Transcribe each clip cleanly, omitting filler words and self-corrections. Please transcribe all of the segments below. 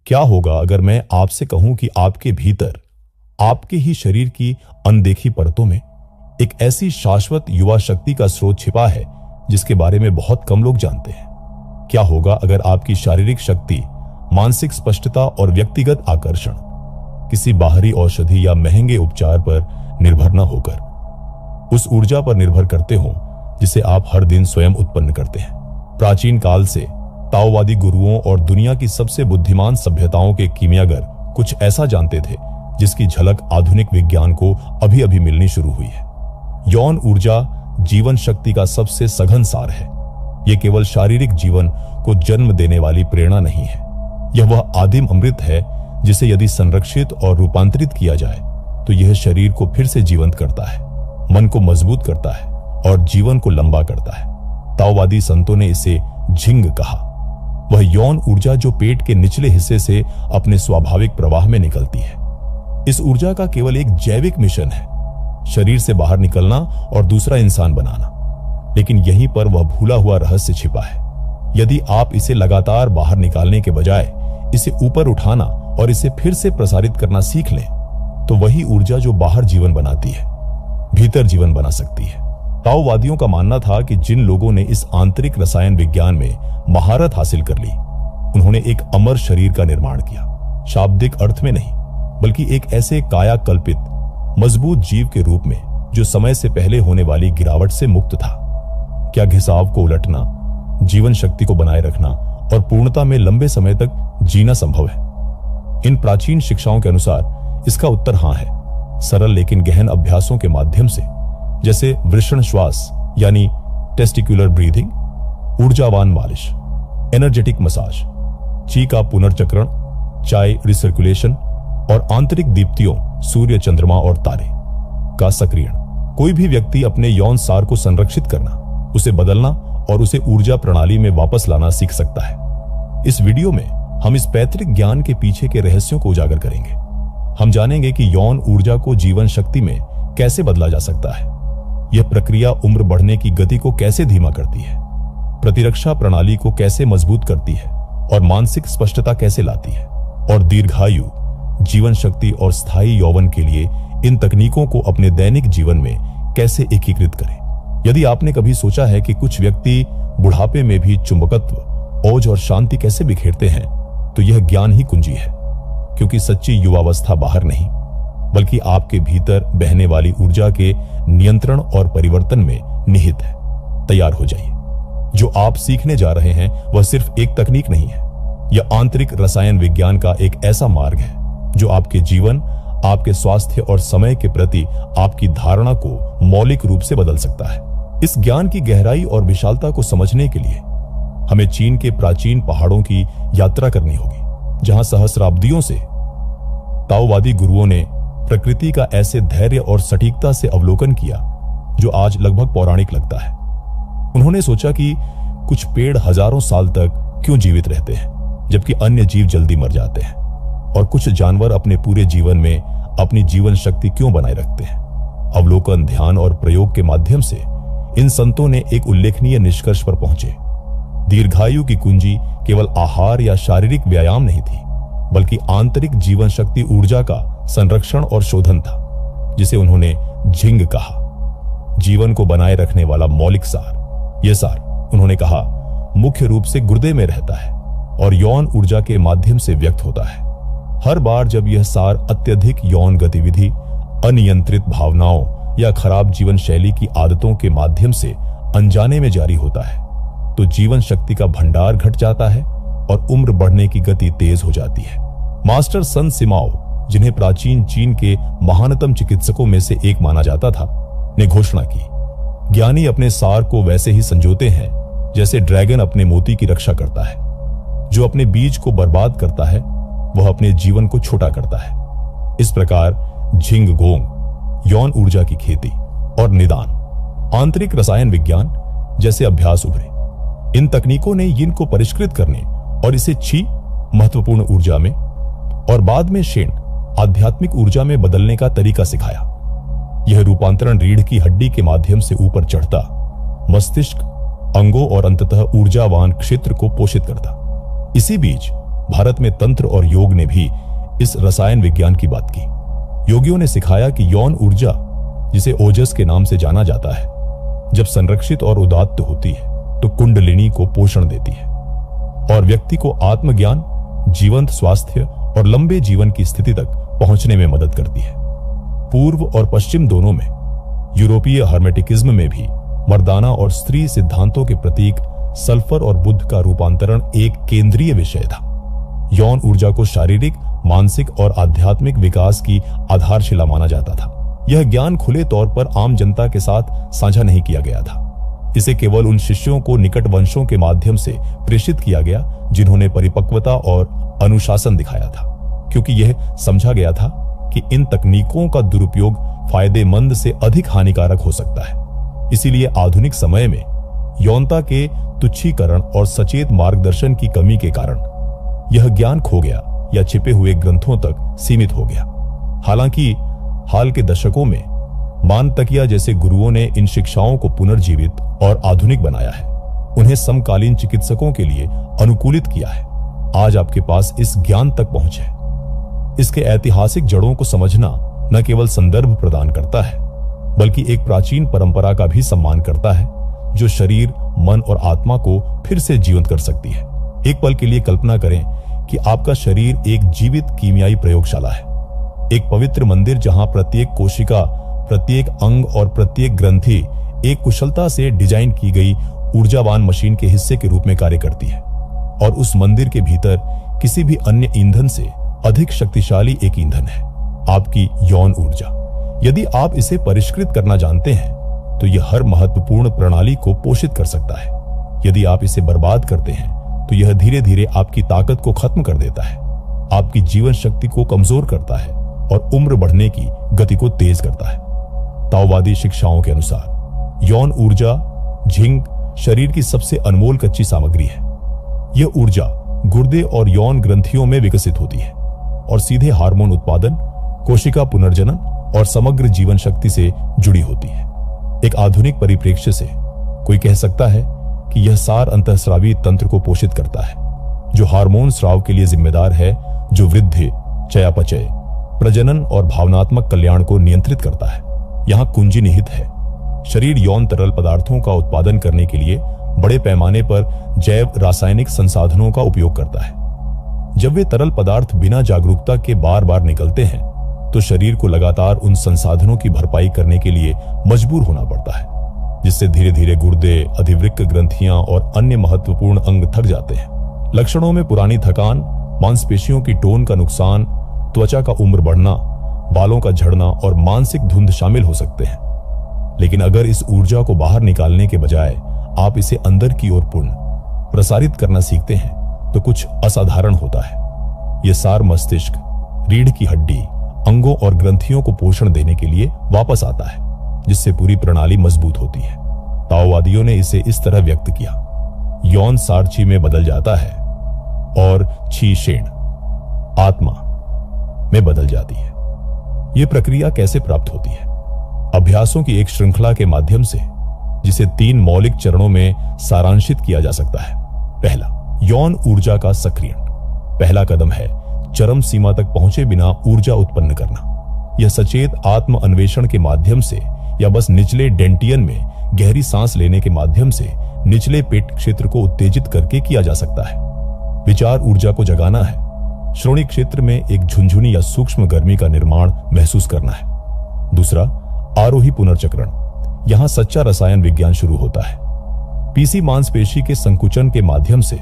क्या होगा अगर मैं आपसे कहूं कि आपके भीतर, आपके ही शरीर की अनदेखी परतों में एक ऐसी शाश्वत युवा शक्ति का स्रोत छिपा है जिसके बारे में बहुत कम लोग जानते हैं? क्या होगा अगर आपकी शारीरिक शक्ति, मानसिक स्पष्टता और व्यक्तिगत आकर्षण किसी बाहरी औषधि या महंगे उपचार पर निर्भर न होकर उस ऊर्जा पर निर्भर करते हो जिसे आप हर दिन स्वयं उत्पन्न करते हैं? प्राचीन काल से ताओवादी गुरुओं और दुनिया की सबसे बुद्धिमान सभ्यताओं के कीमियागर कुछ ऐसा जानते थे जिसकी झलक आधुनिक विज्ञान को अभी अभी मिलनी शुरू हुई है। यौन ऊर्जा जीवन शक्ति का सबसे सघन सार है। यह केवल शारीरिक जीवन को जन्म देने वाली प्रेरणा नहीं है, यह वह आदिम अमृत है जिसे यदि संरक्षित और रूपांतरित किया जाए तो यह शरीर को फिर से जीवंत करता है, मन को मजबूत करता है और जीवन को लंबा करता है। ताओवादी संतों ने इसे झिंग कहा, वह यौन ऊर्जा जो पेट के निचले हिस्से से अपने स्वाभाविक प्रवाह में निकलती है। इस ऊर्जा का केवल एक जैविक मिशन है, शरीर से बाहर निकलना और दूसरा इंसान बनाना। लेकिन यहीं पर वह भूला हुआ रहस्य छिपा है। यदि आप इसे लगातार बाहर निकालने के बजाय इसे ऊपर उठाना और इसे फिर से प्रसारित करना सीख लें तो वही ऊर्जा जो बाहर जीवन बनाती है, भीतर जीवन बना सकती है। ताओवादियों का मानना था कि जिन लोगों ने इस आंतरिक रसायन विज्ञान में महारत हासिल कर ली, उन्होंने एक अमर शरीर का निर्माण किया, शाब्दिक अर्थ में नहीं बल्कि एक ऐसे काया कल्पित मजबूत जीव के रूप में जो समय से पहले होने वाली गिरावट से मुक्त था। क्या घिसाव को उलटना, जीवन शक्ति को बनाए रखना और पूर्णता में लंबे समय तक जीना संभव है? इन प्राचीन शिक्षाओं के अनुसार इसका उत्तर हां है। सरल लेकिन गहन अभ्यासों के माध्यम से, जैसे वृषण श्वास यानी टेस्टिकुलर ब्रीथिंग, ऊर्जावान मालिश, एनर्जेटिक मसाज, ची का पुनर्चक्रण, चाय रिसर्कुलेशन और आंतरिक दीप्तियों, सूर्य, चंद्रमा और तारे का सक्रियण। कोई भी व्यक्ति अपने यौन सार को संरक्षित करना, उसे बदलना और उसे ऊर्जा प्रणाली में वापस लाना सीख सकता है। इस वीडियो में हम इस पैतृक ज्ञान के पीछे के रहस्यों को उजागर करेंगे। हम जानेंगे कि यौन ऊर्जा को जीवन शक्ति में कैसे बदला जा सकता है, यह प्रक्रिया उम्र बढ़ने की गति को कैसे धीमा करती है, प्रतिरक्षा प्रणाली को कैसे मजबूत करती है और मानसिक स्पष्टता कैसे लाती है, और दीर्घायु, जीवन शक्ति और स्थायी यौवन के लिए इन तकनीकों को अपने दैनिक जीवन में कैसे एकीकृत करें। यदि आपने कभी सोचा है कि कुछ व्यक्ति बुढ़ापे में भी चुंबकत्व, ओज और शांति कैसे बिखेरते हैं, तो यह ज्ञान ही कुंजी है, क्योंकि सच्ची युवावस्था बाहर नहीं बल्कि आपके भीतर बहने वाली ऊर्जा के नियंत्रण और परिवर्तन में निहित है। तैयार हो जाइए। जो आप सीखने जा रहे हैं वह सिर्फ एक तकनीक नहीं है, यह आंतरिक रसायन विज्ञान का एक ऐसा मार्ग है जो आपके जीवन, आपके स्वास्थ्य और समय के प्रति आपकी धारणा को मौलिक रूप से बदल सकता है। इस ज्ञान की गहराई और विशालता को समझने के लिए हमें चीन के प्राचीन पहाड़ों की यात्रा करनी होगी, जहां सहस्राब्दियों से ताओवादी गुरुओं ने प्रकृति का ऐसे धैर्य और सटीकता से अवलोकन किया जो आज लगभग पौराणिक लगता है। उन्होंने सोचा कि कुछ पेड़ हजारों साल तक क्यों जीवित रहते हैं जबकि अन्य जीव जल्दी मर जाते हैं, और कुछ जानवर अपने पूरे जीवन में अपनी जीवन शक्ति क्यों बनाए रखते हैं। अवलोकन, ध्यान और प्रयोग के माध्यम से इन संतों ने एक उल्लेखनीय निष्कर्ष पर पहुंचे। दीर्घायु की कुंजी केवल आहार या शारीरिक व्यायाम नहीं थी बल्कि आंतरिक जीवन शक्ति ऊर्जा का संरक्षण और शोधन था, जिसे उन्होंने झिंग कहा, जीवन को बनाए रखने वाला मौलिक सार। यह सार, उन्होंने कहा, मुख्य रूप से गुर्दे में रहता है और यौन ऊर्जा के माध्यम से व्यक्त होता है। हर बार जब यह सार अत्यधिक यौन गतिविधि, अनियंत्रित भावनाओं या खराब जीवन शैली की आदतों के माध्यम से अनजाने में जारी होता है तो जीवन शक्ति का भंडार घट जाता है और उम्र बढ़ने की गति तेज हो जाती है। मास्टर सन सिमाओ, जिन्हें प्राचीन चीन के महानतम चिकित्सकों में से एक माना जाता था, ने घोषणा की, ज्ञानी अपने सार को वैसे ही संजोते हैं जैसे ड्रैगन अपने मोती की रक्षा करता है। जो अपने बीज को बर्बाद करता है वह अपने जीवन को छोटा करता है। इस प्रकार झिंग गोंग, यौन ऊर्जा की खेती और निदान, आंतरिक रसायन विज्ञान जैसे अभ्यास उभरे। इन तकनीकों ने यिन को परिष्कृत करने और इसे छी, महत्वपूर्ण ऊर्जा में, और बाद में शेन, आध्यात्मिक ऊर्जा में बदलने का तरीका सिखाया। यह रूपांतरण रीढ़ की हड्डी के माध्यम से ऊपर चढ़ता, मस्तिष्क, अंगों और अंततः ऊर्जावान क्षेत्र को पोषित करता। इसी बीच भारत में तंत्र और योग ने भी इस रसायन विज्ञान की बात की। योगियों ने सिखाया कि यौन ऊर्जा, जिसे ओजस के नाम से जाना जाता है, जब संरक्षित और उदात्त होती है तो कुंडलिनी को पोषण देती है और व्यक्ति को आत्मज्ञान, जीवंत स्वास्थ्य और लंबे जीवन की स्थिति तक पहुंचने में मदद करती है। पूर्व और पश्चिम दोनों में, यूरोपीय हर्मेटिकिज्म में भी मर्दाना और स्त्री सिद्धांतों के प्रतीक सल्फर और बुद्ध का रूपांतरण एक केंद्रीय विषय था। यौन ऊर्जा को शारीरिक, मानसिक और आध्यात्मिक विकास की आधारशिला माना जाता था। यह ज्ञान खुले तौर पर आम जनता के साथ साझा नहीं किया गया था। इसे केवल उन शिष्यों को निकट वंशों के माध्यम से प्रेषित किया गया जिन्होंने परिपक्वता और अनुशासन दिखाया था, क्योंकि यह समझा गया था कि इन तकनीकों का दुरुपयोग फायदेमंद से अधिक हानिकारक हो सकता है। इसीलिए आधुनिक समय में यौनता के तुच्छीकरण और सचेत मार्गदर्शन की कमी के कारण यह ज्ञान खो गया या छिपे हुए ग्रंथों तक सीमित हो गया। हालांकि हाल के दशकों में मानतकिया जैसे गुरुओं ने इन शिक्षाओं को पुनर्जीवित और आधुनिक बनाया है, उन्हें समकालीन चिकित्सकों के लिए अनुकूलित किया है। आज आपके पास इस ज्ञान तक पहुंच है। इसके ऐतिहासिक जड़ों को समझना न केवल संदर्भ प्रदान करता है, बल्कि एक प्राचीन परंपरा का भी सम्मान करता है जो शरीर, मन और आत्मा को फिर से जीवंत कर सकती है। एक पल के लिए कल्पना करें कि आपका शरीर एक जीवित कीमियाई प्रयोगशाला है, एक पवित्र मंदिर जहां प्रत्येक कोशिका, प्रत्येक अंग और प्रत्येक ग्रंथि एक कुशलता से डिजाइन की गई ऊर्जावान मशीन के हिस्से के रूप में कार्य करती है। और उस मंदिर के भीतर किसी भी अन्य ईंधन से अधिक शक्तिशाली एक ईंधन है, आपकी यौन ऊर्जा। यदि आप इसे परिष्कृत करना जानते हैं तो यह हर महत्वपूर्ण प्रणाली को पोषित कर सकता है। यदि आप इसे बर्बाद करते हैं तो यह धीरे धीरे आपकी ताकत को खत्म कर देता है, आपकी जीवन शक्ति को कमजोर करता है और उम्र बढ़ने की गति को तेज करता है। ताओवादी शिक्षाओं के अनुसार यौन ऊर्जा झिंक शरीर की सबसे अनमोल कच्ची सामग्री है। यह ऊर्जा गुर्दे और यौन ग्रंथियों में विकसित होती है और सीधे हार्मोन उत्पादन, कोशिका पुनर्जनन और समग्र जीवन शक्ति से जुड़ी होती है। एक आधुनिक परिप्रेक्ष्य से कोई कह सकता है कि यह सार अंतःस्रावी तंत्र को पोषित करता है, जो हार्मोन स्राव के लिए जिम्मेदार है, जो वृद्धि, चयापचय, प्रजनन और भावनात्मक कल्याण को नियंत्रित करता है। यहाँ कुंजी निहित है। शरीर यौन तरल पदार्थों का उत्पादन करने के लिए बड़े पैमाने पर जैव रासायनिक संसाधनों का उपयोग करता है। जब वे तरल पदार्थ बिना जागरूकता के बार बार निकलते हैं तो शरीर को लगातार उन संसाधनों की भरपाई करने के लिए मजबूर होना पड़ता है, जिससे धीरे धीरे गुर्दे, अधिवृक्क ग्रंथियां और अन्य महत्वपूर्ण अंग थक जाते हैं। लक्षणों में पुरानी थकान, मांसपेशियों की टोन का नुकसान, त्वचा का उम्र बढ़ना, बालों का झड़ना और मानसिक धुंध शामिल हो सकते हैं। लेकिन अगर इस ऊर्जा को बाहर निकालने के बजाय आप इसे अंदर की ओर पूर्ण प्रसारित करना सीखते हैं तो कुछ असाधारण होता है। यह सार मस्तिष्क, रीढ़ की हड्डी, अंगों और ग्रंथियों को पोषण देने के लिए वापस आता है, जिससे पूरी प्रणाली मजबूत होती है। ताओवादियों ने इसे इस तरह व्यक्त किया: यौन सारची में बदल जाता है और छी शेण आत्मा में बदल जाती है। यह प्रक्रिया कैसे प्राप्त होती है? अभ्यासों की एक श्रृंखला के माध्यम से, जिसे 3 मौलिक चरणों में सारांशित किया जा सकता है। पहला, यौन ऊर्जा का सक्रियण। पहला कदम है चरम सीमा तक पहुंचे बिना ऊर्जा उत्पन्न करना। यह सचेत आत्म अन्वेषण के माध्यम से या बस निचले डेंटियन में गहरी सांस लेने के माध्यम से निचले पेट क्षेत्र को उत्तेजित करके किया जा सकता है। विचार ऊर्जा को जगाना है। श्रोणि क्षेत्र में एक झुनझुनी या सूक्ष्म गर्मी का निर्माण महसूस करना है। दूसरा, आरोही पुनर्चक्रण। यहां सच्चा रसायन विज्ञान शुरू होता है। पीसी मांसपेशी के संकुचन के माध्यम से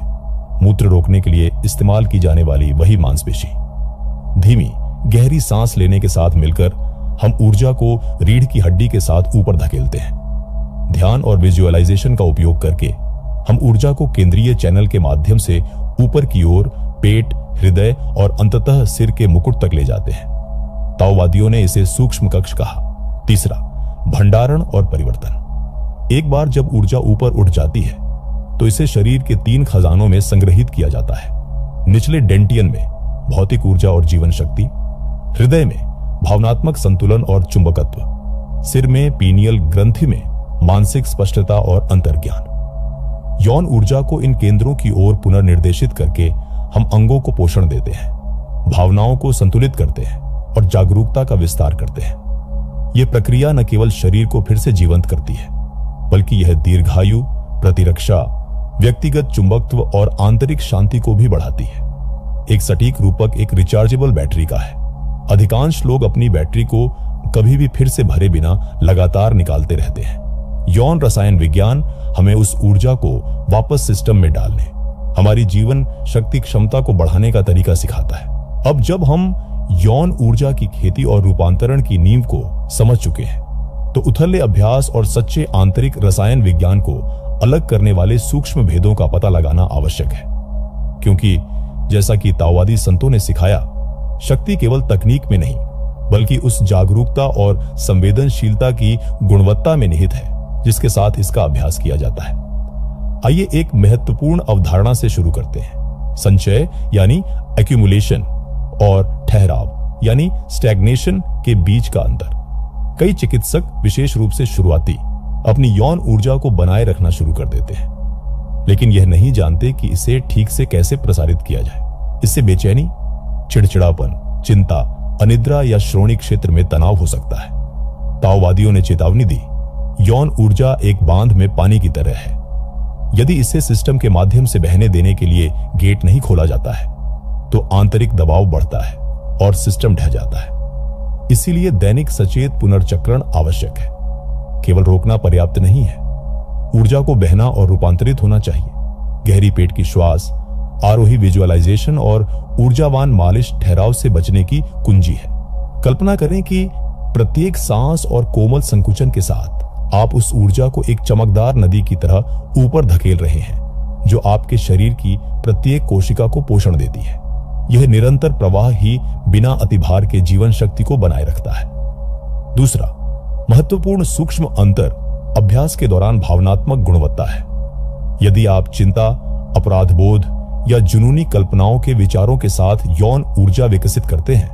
मूत्र रोकने के लिए इस्तेमाल की जाने वाली वही मांसपेशी धीमी गहरी सांस लेने के साथ मिलकर हम ऊर्जा को रीढ़ की हड्डी के साथ ऊपर धकेलते हैं। ध्यान और विजुअलाइजेशन का उपयोग करके हम ऊर्जा को केंद्रीय चैनल के माध्यम से ऊपर की ओर पेट, हृदय और अंततः सिर के मुकुट तक ले जाते हैं। ताओवादियों ने इसे सूक्ष्म कक्ष कहा। तीसरा, भंडारण और परिवर्तन। एक बार जब ऊर्जा ऊपर उठ जाती है तो इसे शरीर के 3 खजानों में संग्रहित किया जाता है। निचले डेंटियन में भौतिक ऊर्जा और जीवन शक्ति, हृदय में भावनात्मक संतुलन और चुंबकत्व, सिर में पीनियल ग्रंथि में मानसिक स्पष्टता और अंतर्ज्ञान। यौन ऊर्जा को इन केंद्रों की ओर पुनर्निर्देशित करके हम अंगों को पोषण देते हैं, भावनाओं को संतुलित करते हैं और जागरूकता का विस्तार करते हैं। यह प्रक्रिया न केवल शरीर को फिर से जीवंत करती है, बल्कि यह दीर्घायु, प्रतिरक्षा, व्यक्तिगत चुंबकत्व और आंतरिक शांति को भी बढ़ाती है। एक सटीक रूपक एक रिचार्जेबल बैटरी का है। अधिकांश लोग अपनी बैटरी को कभी भी फिर से भरे बिना लगातार निकालते रहते हैं। यौन रसायन विज्ञान हमें उस ऊर्जा को वापस सिस्टम में डालने, हमारी जीवन शक्ति क्षमता को बढ़ाने का तरीका सिखाता है। अब जब हम यौन ऊर्जा की खेती और रूपांतरण की नींव को समझ चुके हैं, तो उथले अभ्यास और सच्चे आंतरिक रसायन विज्ञान को अलग करने वाले सूक्ष्म भेदों का पता लगाना आवश्यक है। क्योंकि जैसा कि ताओवादी संतों ने सिखाया, शक्ति केवल तकनीक में नहीं, बल्कि उस जागरूकता और संवेदनशीलता की गुणवत्ता में निहित है जिसके साथ इसका अभ्यास किया जाता है। आइए एक महत्वपूर्ण अवधारणा से शुरू करते हैं, संचय यानी एक्यूमुलेशन और ठहराव यानी स्टैग्नेशन के बीच का अंतर। कई चिकित्सक, विशेष रूप से शुरुआती, अपनी यौन ऊर्जा को बनाए रखना शुरू कर देते हैं, लेकिन यह नहीं जानते कि इसे ठीक से कैसे प्रसारित किया जाए। इससे बेचैनी, चिड़चिड़ापन, चिंता, अनिद्रा या श्रोणि क्षेत्र में तनाव हो सकता है। ताओवादियों ने चेतावनी दी, यौन ऊर्जा एक बांध में पानी की तरह है। यदि इसे सिस्टम के माध्यम से बहने देने के लिए गेट नहीं खोला जाता है, तो आंतरिक दबाव बढ़ता है और सिस्टम ढह जाता है। इसीलिए दैनिक सचेत पुनर्चक्रण आवश्यक है। केवल रोकना पर्याप्त नहीं है, ऊर्जा को बहना और रूपांतरित होना चाहिए। गहरी पेट की श्वास, आरोही विजुअलाइजेशन और ऊर्जावान मालिश ठहराव से बचने की कुंजी है। कल्पना करें कि प्रत्येक सांस और कोमल संकुचन के साथ आप उस ऊर्जा को एक चमकदार नदी की तरह ऊपर धकेल रहे हैं, जो आपके शरीर की प्रत्येक कोशिका को पोषण देती है। यह निरंतर प्रवाह ही बिना अतिभार के जीवन शक्ति को बनाए रखता है। दूसरा महत्वपूर्ण सूक्ष्म अंतर अभ्यास के दौरान भावनात्मक गुणवत्ता है। यदि आप चिंता, अपराध बोध या जुनूनी कल्पनाओं के विचारों के साथ यौन ऊर्जा विकसित करते हैं,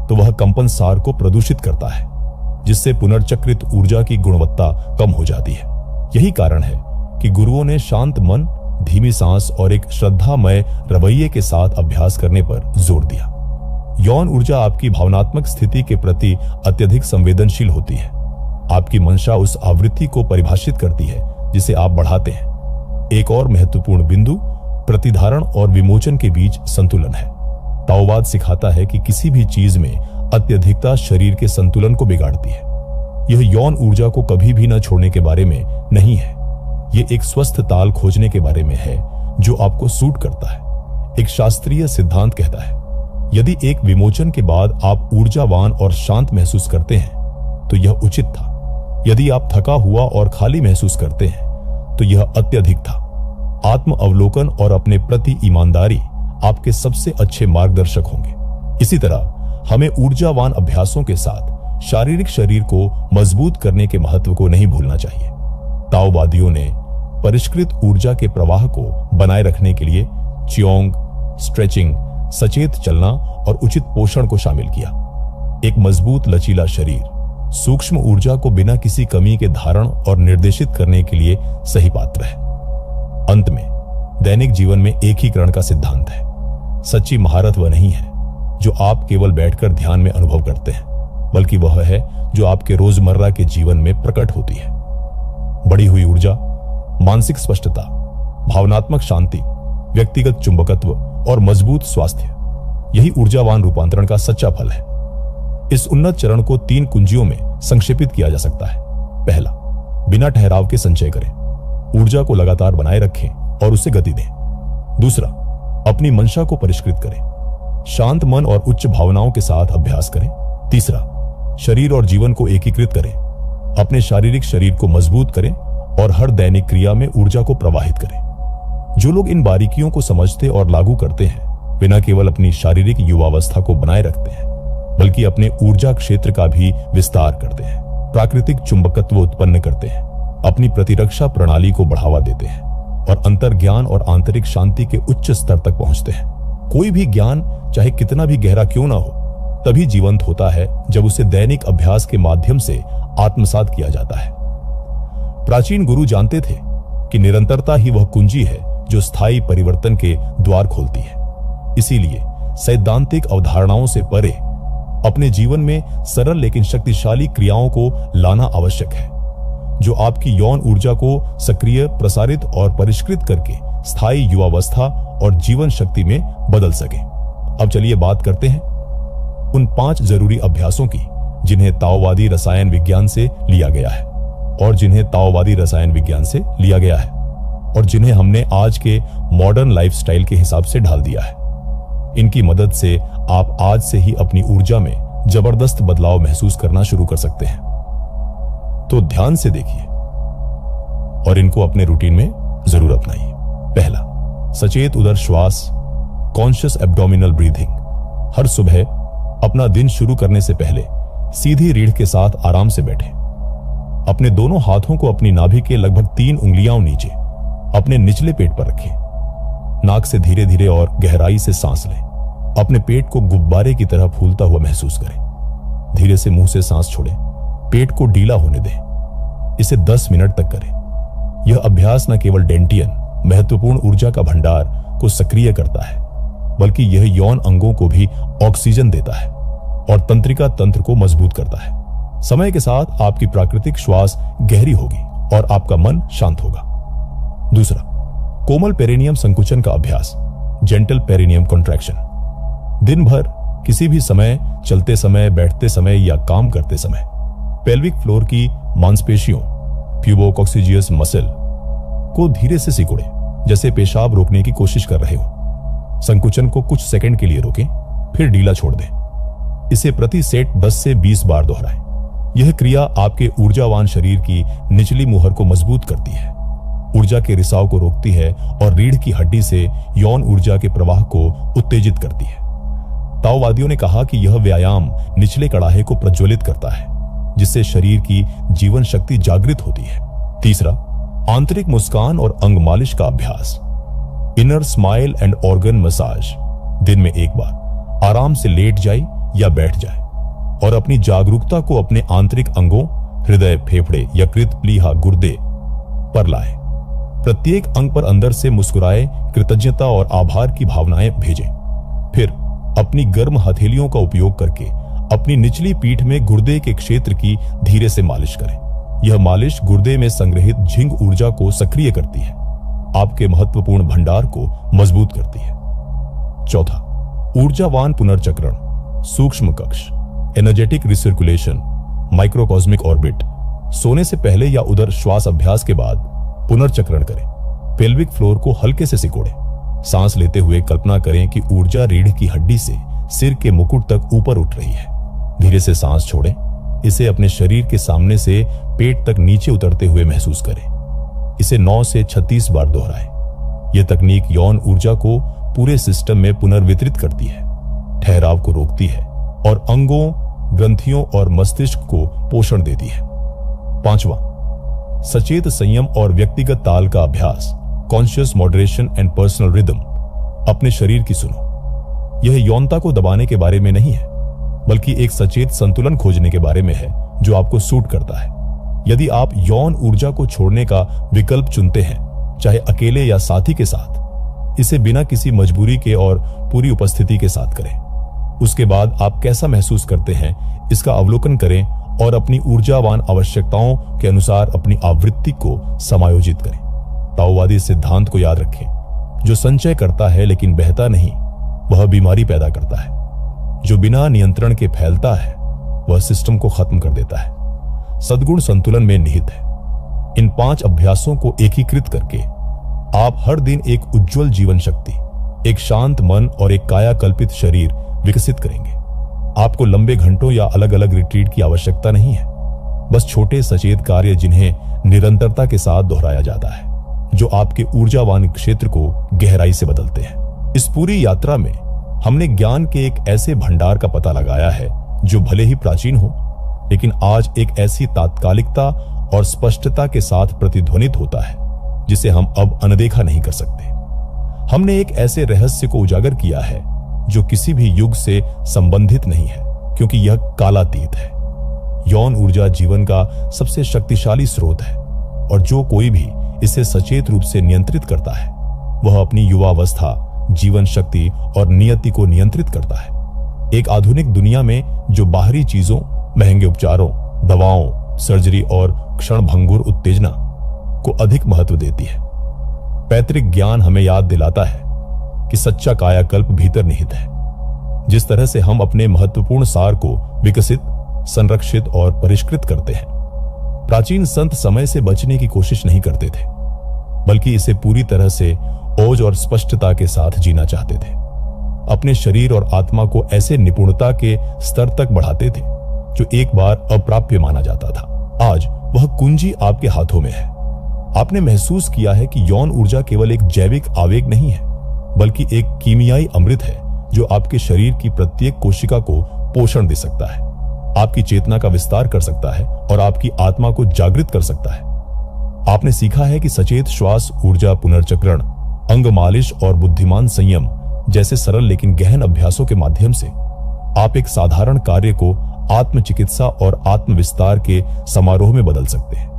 तो वह कंपन सार को प्रदूषित करता है, जिससे पुनर्चक्रित ऊर्जा की गुणवत्ता कम हो जाती है। यही कारण है कि गुरुओं ने शांत मन, धीमी सांस और एक श्रद्धामय रवैये के साथ अभ्यास करने पर जोर दिया। यौन ऊर्जा आपकी भावनात्मक स्थिति के प्रति अत्यधिक संवेदनशील होती है। आपकी मंशा उस आवृत्ति को परिभाषित करती है जिसे आप बढ़ाते हैं। एक और महत्वपूर्ण बिंदु प्रतिधारण और विमोचन के बीच संतुलन है। ताओवाद सिखाता है कि किसी भी चीज में अत्यधिकता शरीर के संतुलन को बिगाड़ती है। यह यौन ऊर्जा को कभी भी न छोड़ने के बारे में नहीं है, यह एक स्वस्थ ताल खोजने के बारे में है जो आपको सूट करता है। एक शास्त्रीय सिद्धांत कहता है, यदि एक विमोचन के बाद आप ऊर्जावान और शांत महसूस करते हैं तो यह उचित था। यदि आप थका हुआ और खाली महसूस करते हैं तो यह अत्यधिक था। आत्म अवलोकन और अपने प्रति ईमानदारी आपके सबसे अच्छे मार्गदर्शक होंगे। इसी तरह हमें ऊर्जावान अभ्यासों के साथ शारीरिक शरीर को मजबूत करने के महत्व को नहीं भूलना चाहिए। ताओवादियों ने परिष्कृत ऊर्जा के प्रवाह को बनाए रखने के लिए च्योंग, स्ट्रेचिंग, सचेत चलना और उचित पोषण को शामिल किया। एक मजबूत लचीला शरीर सूक्ष्म ऊर्जा को बिना किसी कमी के धारण और निर्देशित करने के लिए सही पात्र है। अंत में दैनिक जीवन में एकीकरण का सिद्धांत है। सच्ची महारत वह नहीं है जो आप केवल बैठकर ध्यान में अनुभव करते हैं, बल्कि वह है जो आपके रोजमर्रा के जीवन में प्रकट होती है। बढ़ी हुई ऊर्जा, मानसिक स्पष्टता, भावनात्मक शांति, व्यक्तिगत चुंबकत्व और मजबूत स्वास्थ्य, यही ऊर्जावान रूपांतरण का सच्चा फल है। इस उन्नत चरण को 3 कुंजियों में संक्षेपित किया जा सकता है। पहला, बिना ठहराव के संचय करें, ऊर्जा को लगातार बनाए रखें और उसे गति दें। दूसरा, अपनी मंशा को परिष्कृत करें, शांत मन और उच्च भावनाओं के साथ अभ्यास करें। तीसरा, शरीर और जीवन को एकीकृत करें, अपने शारीरिक शरीर को मजबूत करें और हर दैनिक क्रिया में ऊर्जा को प्रवाहित करें। जो लोग इन बारीकियों को समझते और लागू करते हैं, वे न केवल अपनी शारीरिक युवावस्था को बनाए रखते हैं, बल्कि अपने ऊर्जा क्षेत्र का भी विस्तार करते हैं, प्राकृतिक चुंबकत्व उत्पन्न करते हैं, अपनी प्रतिरक्षा प्रणाली को बढ़ावा देते हैं और अंतर्ज्ञान और आंतरिक शांति के उच्च स्तर तक पहुंचते हैं। कोई भी ज्ञान चाहे कितना भी गहरा क्यों ना हो, तभी जीवंत होता है जब उसे दैनिक अभ्यास के माध्यम से आत्मसात किया जाता है। प्राचीन गुरु जानते थे कि निरंतरता ही वह कुंजी है जो स्थायी परिवर्तन के द्वार खोलती है। इसीलिए सैद्धांतिक अवधारणाओं से परे अपने जीवन में सरल लेकिन शक्तिशाली क्रियाओं को लाना आवश्यक है, जो आपकी यौन ऊर्जा को सक्रिय, प्रसारित और परिष्कृत करके स्थायी युवावस्था और जीवन शक्ति में बदल सके। अब चलिए बात करते हैं उन 5 जरूरी अभ्यासों की जिन्हें ताओवादी रसायन विज्ञान से लिया गया है और जिन्हें हमने आज के मॉडर्न लाइफस्टाइल के हिसाब से ढाल दिया है। इनकी मदद से आप आज से ही अपनी ऊर्जा में जबरदस्त बदलाव महसूस करना शुरू कर सकते हैं। तो ध्यान से देखिए और इनको अपने रूटीन में जरूर अपनाइए। पहला, सचेत उदर श्वास, कॉन्शियस एब्डोमिनल ब्रीथिंग। हर सुबह अपना दिन शुरू करने से पहले सीधी रीढ़ के साथ आराम से बैठें। अपने दोनों हाथों को अपनी नाभि के लगभग 3 उंगलियों नीचे अपने निचले पेट पर रखें। नाक से धीरे धीरे और गहराई से सांस लें। अपने पेट को गुब्बारे की तरह फूलता हुआ महसूस करें। धीरे से मुंह से सांस छोड़ें। पेट को ढीला होने दें। इसे 10 मिनट तक करें। यह अभ्यास न केवल डेंटियन महत्वपूर्ण ऊर्जा का भंडार को सक्रिय करता है, बल्कि यह यौन अंगों को भी ऑक्सीजन देता है और तंत्रिका तंत्र को मजबूत करता है। समय के साथ आपकी प्राकृतिक श्वास गहरी होगी और आपका मन शांत होगा। दूसरा, कोमल पेरिनियम संकुचन का अभ्यास, जेंटल पेरिनियम कॉन्ट्रैक्शन। दिन भर किसी भी समय, चलते समय, बैठते समय या काम करते समय पेल्विक फ्लोर की मांसपेशियों, प्यूबोकॉक्सिजियस मसल को धीरे से सिकुड़ें, जैसे पेशाब रोकने की कोशिश कर रहे हो। संकुचन को कुछ सेकंड के लिए रोकें, फिर ढीला छोड़ दें। इसे प्रति सेट 10 से 20 बार दोहराएं। यह क्रिया आपके ऊर्जावान शरीर की निचली मुहर को मजबूत करती है, ऊर्जा के रिसाव को रोकती है और रीढ़ की हड्डी से यौन ऊर्जा के प्रवाह को उत्तेजित करती है। ताओवादियों ने कहा कि यह व्यायाम निचले कड़ाहे को प्रज्वलित करता है, जिससे शरीर की जीवन शक्ति जागृत होती है। तीसरा, आंतरिक मुस्कान और अंग मालिश का अभ्यास, inner smile and organ massage. दिन में एक बार आराम से लेट जाए या बैठ जाए और अपनी जागरूकता को अपने आंतरिक अंगों, हृदय, फेफड़े, यकृत, प्लीहा, गुर्दे पर लाए। प्रत्येक अंग पर अंदर से मुस्कुराए, कृतज्ञता और आभार की भावनाएं भेजें। फिर अपनी गर्म हथेलियों का उपयोग करके अपनी निचली पीठ में गुर्दे के क्षेत्र की धीरे से मालिश करें। यह मालिश गुर्दे में संग्रहित झिंग ऊर्जा को सक्रिय करती है, आपके महत्वपूर्ण भंडार को मजबूत करती है। चौथा, ऊर्जावान पुनर्चक्रण, सूक्ष्म कक्ष, एनर्जेटिक रिसर्कुलेशन, माइक्रोकॉस्मिक ऑर्बिट। सोने से पहले या उदर श्वास अभ्यास के बाद पुनर्चक्रण करें। पेल्विक फ्लोर को हल्के से सिकोड़ें। सांस लेते हुए कल्पना करें कि ऊर्जा रीढ़ की हड्डी से सिर के मुकुट तक ऊपर उठ रही है। धीरे से सांस छोड़ें। इसे अपने शरीर के सामने से पेट तक नीचे उतरते हुए महसूस करें। इसे 9 से 36 बार दोहराएं। यह तकनीक यौन ऊर्जा को पूरे सिस्टम में पुनर्वितरित करती है, ठहराव को रोकती है और अंगों, ग्रंथियों और मस्तिष्क को पोषण देती है। पांचवा, सचेत संयम और व्यक्तिगत ताल का अभ्यास, conscious moderation and personal rhythm. अपने शरीर की सुनो। यह यौनता को दबाने के बारे में नहीं है, बल्कि एक सचेत संतुलन खोजने के बारे में है जो आपको सूट करता है। यदि आप यौन ऊर्जा को छोड़ने का विकल्प चुनते हैं, चाहे अकेले या साथी के साथ, इसे बिना किसी मजबूरी के और पूरी उपस्थिति के साथ करें। उसके बाद आप कैसा महसूस करते हैं इसका अवलोकन करें और अपनी ऊर्जावान आवश्यकताओं के अनुसार अपनी आवृत्ति को समायोजित करें। ताओवादी सिद्धांत को याद रखें, जो संचय करता है लेकिन बहता नहीं, वह बीमारी पैदा करता है। जो बिना नियंत्रण के फैलता है, वह सिस्टम को खत्म कर देता है। सद्गुण संतुलन में निहित है। इन 5 अभ्यासों को एकीकृत करके आप हर दिन एक उज्जवल जीवन शक्ति, एक शांत मन और एक कायाकल्पित शरीर विकसित करेंगे। आपको लंबे घंटों या अलग अलग रिट्रीट की आवश्यकता नहीं है, बस छोटे सचेत कार्य जिन्हें निरंतरता के साथ दोहराया जाता है, जो आपके ऊर्जावान क्षेत्र को गहराई से बदलते हैं। इस पूरी यात्रा में हमने ज्ञान के एक ऐसे भंडार का पता लगाया है जो भले ही प्राचीन हो, लेकिन आज एक ऐसी तात्कालिकता और स्पष्टता के साथ प्रतिध्वनित होता है जिसे हम अब अनदेखा नहीं कर सकते। हमने एक ऐसे रहस्य को उजागर किया है जो किसी भी युग से संबंधित नहीं है, क्योंकि यह कालातीत है। यौन ऊर्जा जीवन का सबसे शक्तिशाली स्रोत है और जो कोई भी इसे सचेत रूप से नियंत्रित करता है, वह अपनी युवावस्था, जीवन शक्ति और नियति को नियंत्रित करता है। एक आधुनिक दुनिया में जो बाहरी चीजों, महंगे उपचारों, दवाओं, सर्जरी और क्षणभंगुर उत्तेजना को अधिक महत्व देती है, पैतृक ज्ञान हमें याद दिलाता है कि सच्चा कायाकल्प भीतर निहित है। जिस तरह से हम अपने महत्वपूर्ण सार को विकसित, संरक्षित और परिष्कृत करते हैं, प्राचीन संत समय से बचने की कोशिश नहीं करते थे, बल्कि इसे पूरी तरह से ओज और स्पष्टता के साथ जीना चाहते थे। अपने शरीर और आत्मा को ऐसे निपुणता के स्तर तक बढ़ाते थे जो एक बार अप्राप्य माना जाता था। आज वह कुंजी आपके हाथों में है। आपने महसूस किया है कि यौन ऊर्जा केवल एक जैविक आवेग नहीं है, बल्कि एक कीमियाई अमृत है जो आपके शरीर की प्रत्येक कोशिका को पोषण दे सकता है, आपकी चेतना का विस्तार कर सकता है और आपकी आत्मा को जागृत कर सकता है। आपने सीखा है कि सचेत श्वास, ऊर्जा पुनर्चक्रण, अंग मालिश और बुद्धिमान संयम जैसे सरल लेकिन गहन अभ्यासों के माध्यम से आप एक साधारण कार्य को आत्मचिकित्सा और आत्मविस्तार के समारोह में बदल सकते हैं।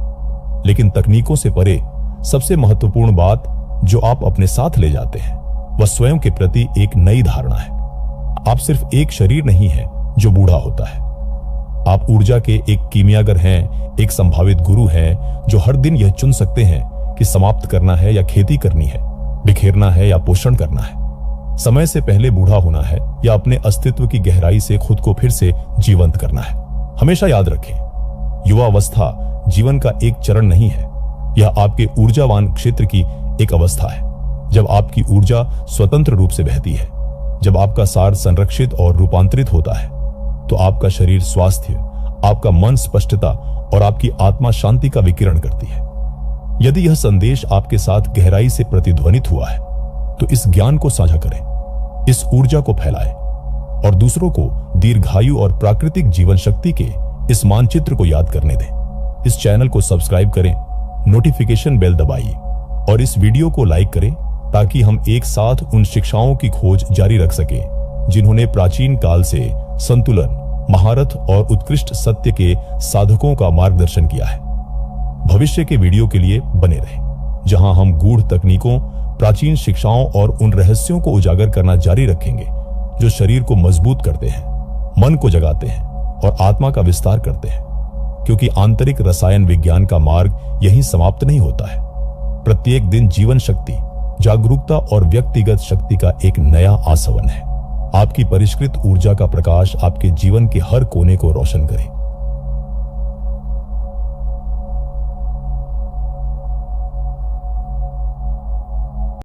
लेकिन तकनीकों से परे सबसे महत्वपूर्ण बात जो आप अपने साथ ले जाते हैं वह स्वयं के प्रति एक नई धारणा है। आप सिर्फ एक शरीर नहीं है जो बूढ़ा होता है, आप ऊर्जा के एक कीमियागर हैं, एक संभावित गुरु हैं जो हर दिन यह चुन सकते हैं कि समाप्त करना है या खेती करनी है, बिखेरना है या पोषण करना है, समय से पहले बूढ़ा होना है या अपने अस्तित्व की गहराई से खुद को फिर से जीवंत करना है। हमेशा याद रखें, युवावस्था जीवन का एक चरण नहीं है, यह आपके ऊर्जावान क्षेत्र की एक अवस्था है। जब आपकी ऊर्जा स्वतंत्र रूप से बहती है, जब आपका सार संरक्षित और रूपांतरित होता है, तो आपका शरीर स्वास्थ्य, आपका मन स्पष्टता और आपकी आत्मा शांति का विकिरण करती है। यदि यह संदेश आपके साथ गहराई से प्रतिध्वनित हुआ है तो इस ज्ञान को साझा करें, इस ऊर्जा को फैलाएं और दूसरों को दीर्घायु और प्राकृतिक जीवन शक्ति के इस मानचित्र को याद करने दें। इस चैनल को सब्सक्राइब करें, नोटिफिकेशन बेल दबाइए और इस वीडियो को लाइक करें ताकि हम एक साथ उन शिक्षाओं की खोज जारी रख सकें जिन्होंने प्राचीन काल से संतुलन, महारथ और उत्कृष्ट सत्य के साधकों का मार्गदर्शन किया है। भविष्य के वीडियो के लिए बने रहें, जहां हम गूढ़ तकनीकों, प्राचीन शिक्षाओं और उन रहस्यों को उजागर करना जारी रखेंगे जो शरीर को मजबूत करते हैं, मन को जगाते हैं और आत्मा का विस्तार करते हैं। क्योंकि आंतरिक रसायन विज्ञान का मार्ग यहीं समाप्त नहीं होता है। प्रत्येक दिन जीवन शक्ति, जागरूकता और व्यक्तिगत शक्ति का एक नया आसवन है। आपकी परिष्कृत ऊर्जा का प्रकाश आपके जीवन के हर कोने को रोशन करे।